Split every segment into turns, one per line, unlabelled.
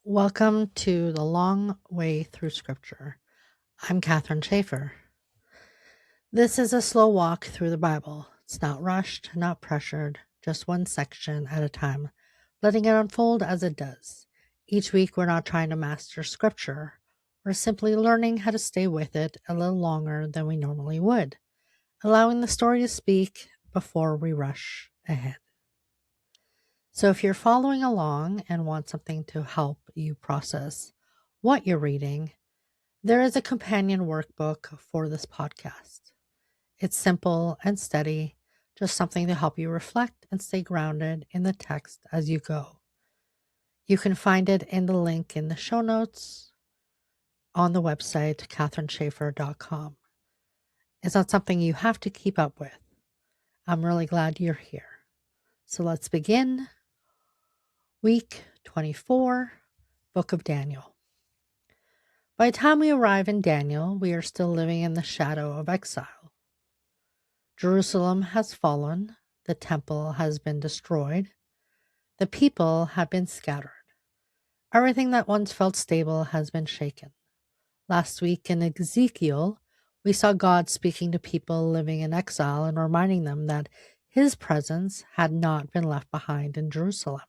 Welcome to the Long Way Through Scripture. I'm Catherine Schaefer. This is a slow walk through the Bible. It's not rushed, not pressured, just one section at a time, letting it unfold as it does. Each week, we're not trying to master Scripture. We're simply learning how to stay with it a little longer than we normally would, allowing the story to speak before we rush ahead. So if you're following along and want something to help you process what you're reading, there is a companion workbook for this podcast. It's simple and steady, just something to help you reflect and stay grounded in the text as you go. You can find it in the link in the show notes on the website, catherineschaefer.com. It's not something you have to keep up with. I'm really glad you're here. So let's begin. Week 24, Book of Daniel. By the time we arrive in Daniel, we are still living in the shadow of exile. Jerusalem has fallen, the temple has been destroyed, the people have been scattered. Everything that once felt stable has been shaken. Last week in Ezekiel, we saw God speaking to people living in exile and reminding them that his presence had not been left behind in Jerusalem.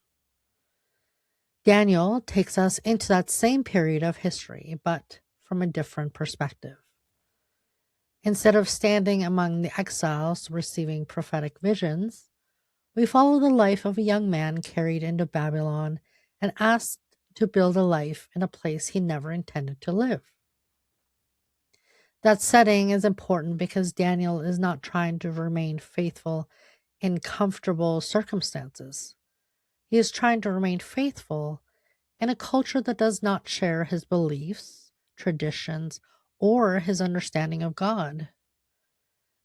Daniel takes us into that same period of history, but from a different perspective. Instead of standing among the exiles receiving prophetic visions, we follow the life of a young man carried into Babylon and asked to build a life in a place he never intended to live. That setting is important because Daniel is not trying to remain faithful in comfortable circumstances. He is trying to remain faithful in a culture that does not share his beliefs, traditions, or his understanding of God.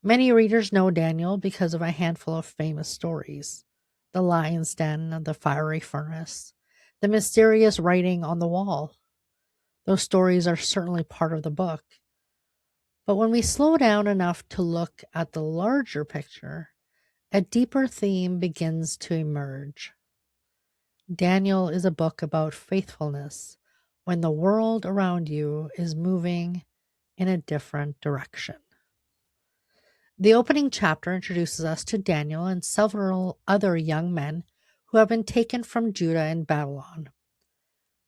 Many readers know Daniel because of a handful of famous stories: the lion's den, the fiery furnace, the mysterious writing on the wall. Those stories are certainly part of the book. But when we slow down enough to look at the larger picture, a deeper theme begins to emerge. Daniel is a book about faithfulness when the world around you is moving in a different direction. The opening chapter introduces us to Daniel and several other young men who have been taken from Judah and Babylon.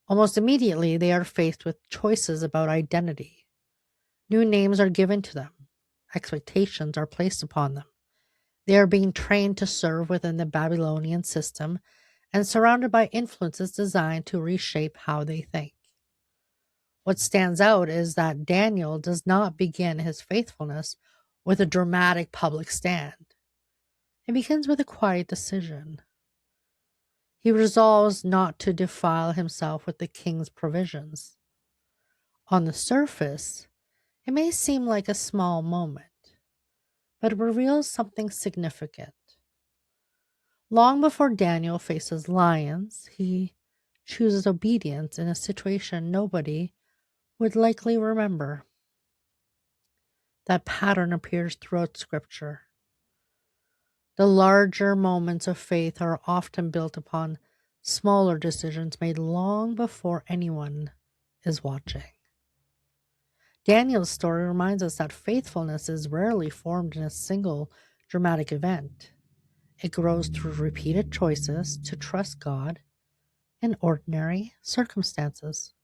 Almost immediately, they are faced with choices about identity. New names are given to them. Expectations are placed upon them. They are being trained to serve within the Babylonian system and surrounded by influences designed to reshape how they think. What stands out is that Daniel does not begin his faithfulness with a dramatic public stand. It begins with a quiet decision. He resolves not to defile himself with the king's provisions. On the surface, it may seem like a small moment, but it reveals something significant. Long before Daniel faces lions, he chooses obedience in a situation nobody would likely remember. That pattern appears throughout Scripture. The larger moments of faith are often built upon smaller decisions made long before anyone is watching. Daniel's story reminds us that faithfulness is rarely formed in a single dramatic event. It grows through repeated choices to trust God in ordinary circumstances.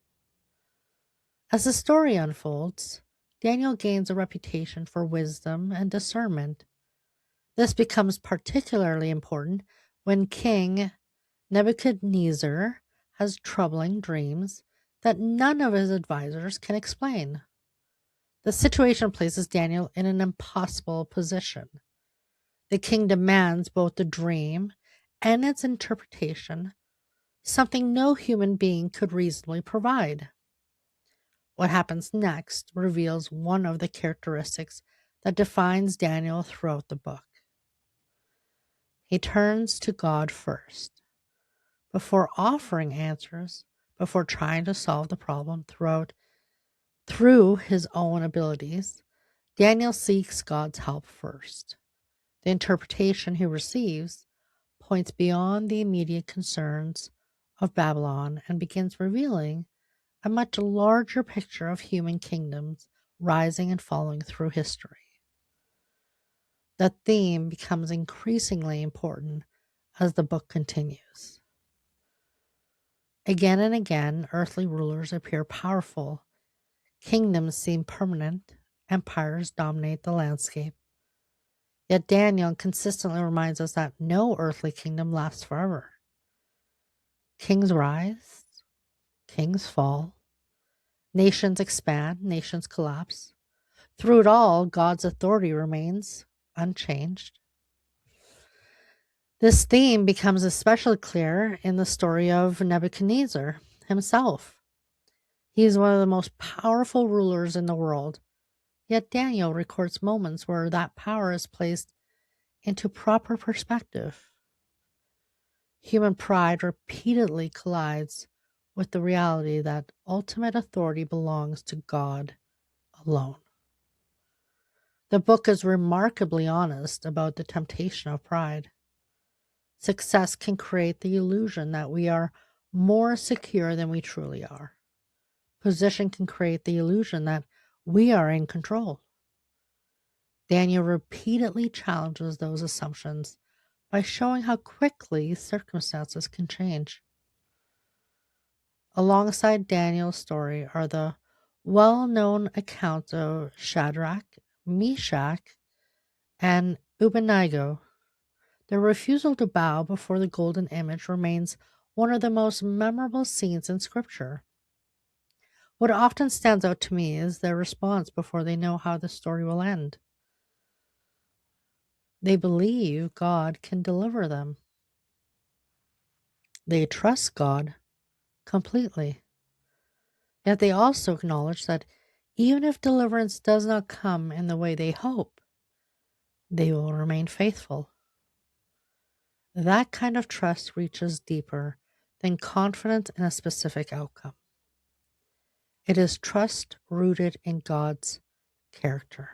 As the story unfolds, Daniel gains a reputation for wisdom and discernment. This becomes particularly important when King Nebuchadnezzar has troubling dreams that none of his advisors can explain. The situation places Daniel in an impossible position. The king demands both the dream and its interpretation, something no human being could reasonably provide. What happens next reveals one of the characteristics that defines Daniel throughout the book. He turns to God first. Before offering answers, before trying to solve the problem through his own abilities, Daniel seeks God's help first. The interpretation he receives points beyond the immediate concerns of Babylon and begins revealing a much larger picture of human kingdoms rising and falling through history. The theme becomes increasingly important as the book continues. Again and again, earthly rulers appear powerful, kingdoms seem permanent, empires dominate the landscape. Yet Daniel consistently reminds us that no earthly kingdom lasts forever. Kings rise, kings fall, nations expand, nations collapse. Through it all, God's authority remains unchanged. This theme becomes especially clear in the story of Nebuchadnezzar himself. He is one of the most powerful rulers in the world, yet Daniel records moments where that power is placed into proper perspective. Human pride repeatedly collides with the reality that ultimate authority belongs to God alone. The book is remarkably honest about the temptation of pride. Success can create the illusion that we are more secure than we truly are. Position can create the illusion that we are in control. Daniel repeatedly challenges those assumptions by showing how quickly circumstances can change. Alongside Daniel's story are the well known accounts of Shadrach, Meshach, and Abednego. Their refusal to bow before the golden image remains one of the most memorable scenes in Scripture. What often stands out to me is their response before they know how the story will end. They believe God can deliver them. They trust God completely. Yet they also acknowledge that even if deliverance does not come in the way they hope, they will remain faithful. That kind of trust reaches deeper than confidence in a specific outcome. It is trust rooted in God's character.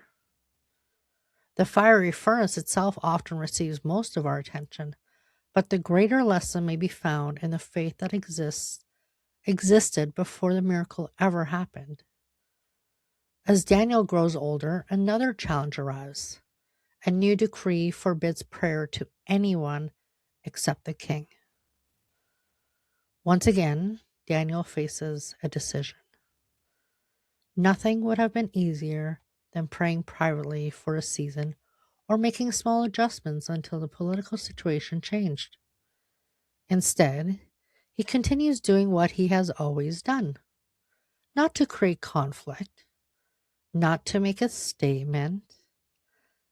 The fiery furnace itself often receives most of our attention, but the greater lesson may be found in the faith that existed before the miracle ever happened. As Daniel grows older, another challenge arrives. A new decree forbids prayer to anyone except the king. Once again, Daniel faces a decision. Nothing would have been easier than praying privately for a season or making small adjustments until the political situation changed. Instead, he continues doing what he has always done, not to create conflict, not to make a statement,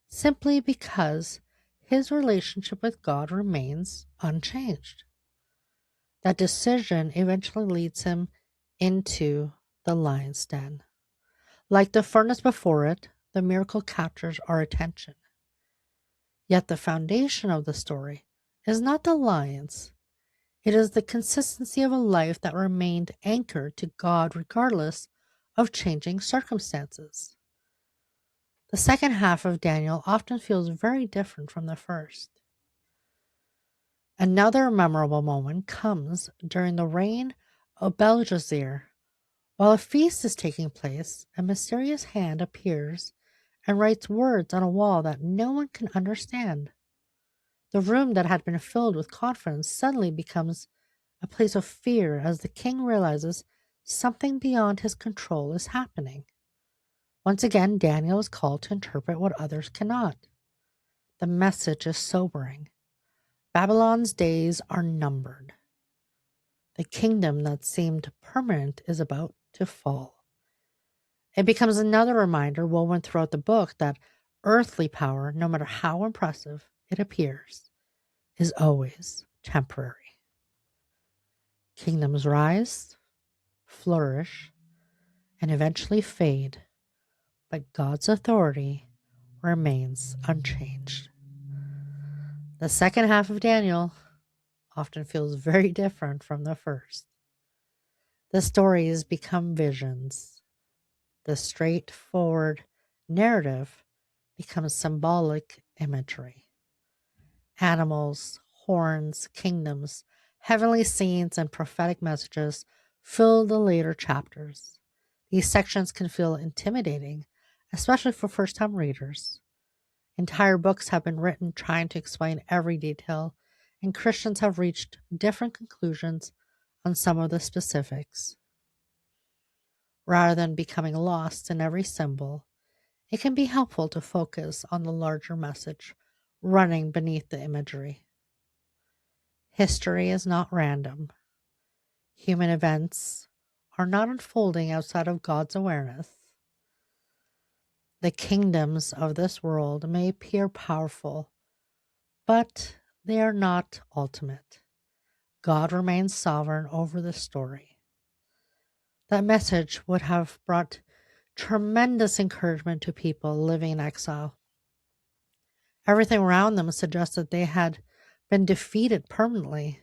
simply because his relationship with God remains unchanged. That decision eventually leads him into the lion's den. Like the furnace before it, the miracle captures our attention. Yet the foundation of the story is not the lions. It is the consistency of a life that remained anchored to God regardless of changing circumstances. The second half of Daniel often feels very different from the first. Another memorable moment comes during the reign of Belshazzar. While a feast is taking place, a mysterious hand appears and writes words on a wall that no one can understand. The room that had been filled with confidence suddenly becomes a place of fear as the king realizes something beyond his control is happening. Once again, Daniel is called to interpret what others cannot. The message is sobering. Babylon's days are numbered. The kingdom that seemed permanent is about to fall. It becomes another reminder woven throughout the book that earthly power, no matter how impressive it appears, is always temporary. Kingdoms rise, flourish, and eventually fade, but God's authority remains unchanged. The second half of Daniel often feels very different from the first. The stories become visions. The straightforward narrative becomes symbolic imagery. Animals, horns, kingdoms Heavenly scenes and prophetic messages fill the later chapters. These sections can feel intimidating, especially for first time readers. Entire books have been written trying to explain every detail, and Christians have reached different conclusions on some of the specifics. Rather than becoming lost in every symbol, it can be helpful to focus on the larger message running beneath the imagery. History is not random. Human events are not unfolding outside of God's awareness. The kingdoms of this world may appear powerful, but they are not ultimate. God remains sovereign over the story. That message would have brought tremendous encouragement to people living in exile. Everything around them suggested they had been defeated permanently.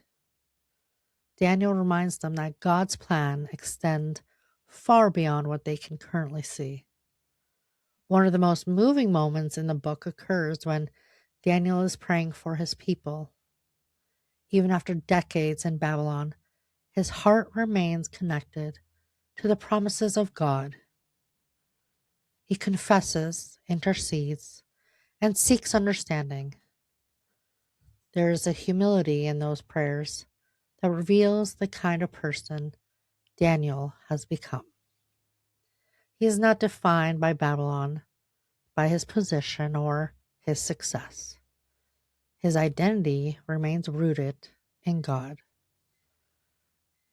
Daniel reminds them that God's plan extends far beyond what they can currently see. One of the most moving moments in the book occurs when Daniel is praying for his people. Even after decades in Babylon, his heart remains connected to the promises of God. He confesses, intercedes, and seeks understanding. There is a humility in those prayers that reveals the kind of person Daniel has become. He is not defined by Babylon, by his position, or his success. His identity remains rooted in God.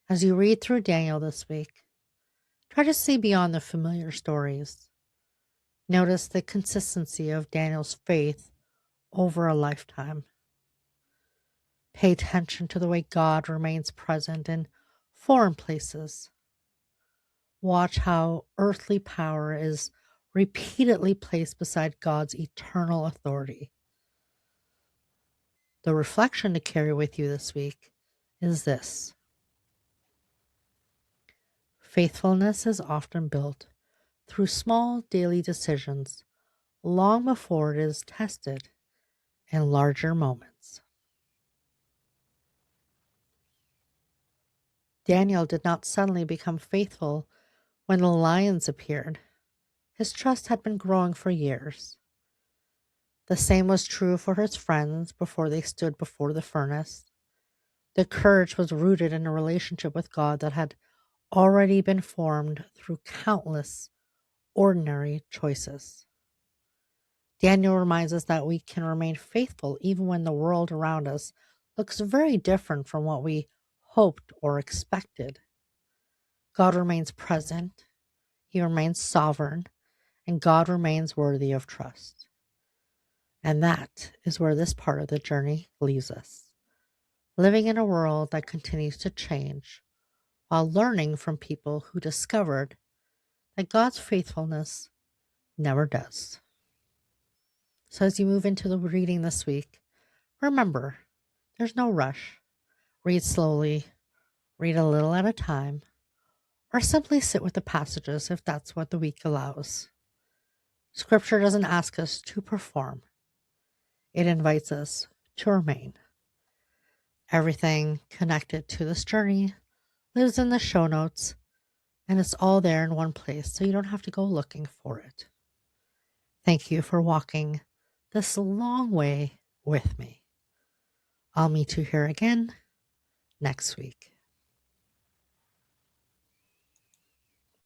As you read through Daniel this week, try to see beyond the familiar stories. Notice the consistency of Daniel's faith over a lifetime. Pay attention to the way God remains present in foreign places. Watch how earthly power is repeatedly placed beside God's eternal authority. The reflection to carry with you this week is this: faithfulness is often built through small daily decisions long before it is tested in larger moments. Daniel did not suddenly become faithful when the lions appeared. His trust had been growing for years. The same was true for his friends before they stood before the furnace. The courage was rooted in a relationship with God that had already been formed through countless ordinary choices. Daniel reminds us that we can remain faithful even when the world around us looks very different from what we hoped or expected. God remains present, He remains sovereign, and God remains worthy of trust. And that is where this part of the journey leaves us, living in a world that continues to change while learning from people who discovered that God's faithfulness never does. So as you move into the reading this week, remember, there's no rush. Read slowly, read a little at a time, or simply sit with the passages if that's what the week allows. Scripture doesn't ask us to perform, it invites us to remain. Everything connected to this journey lives in the show notes, and it's all there in one place, so you don't have to go looking for it. Thank you for walking this long way with me. I'll meet you here again next week.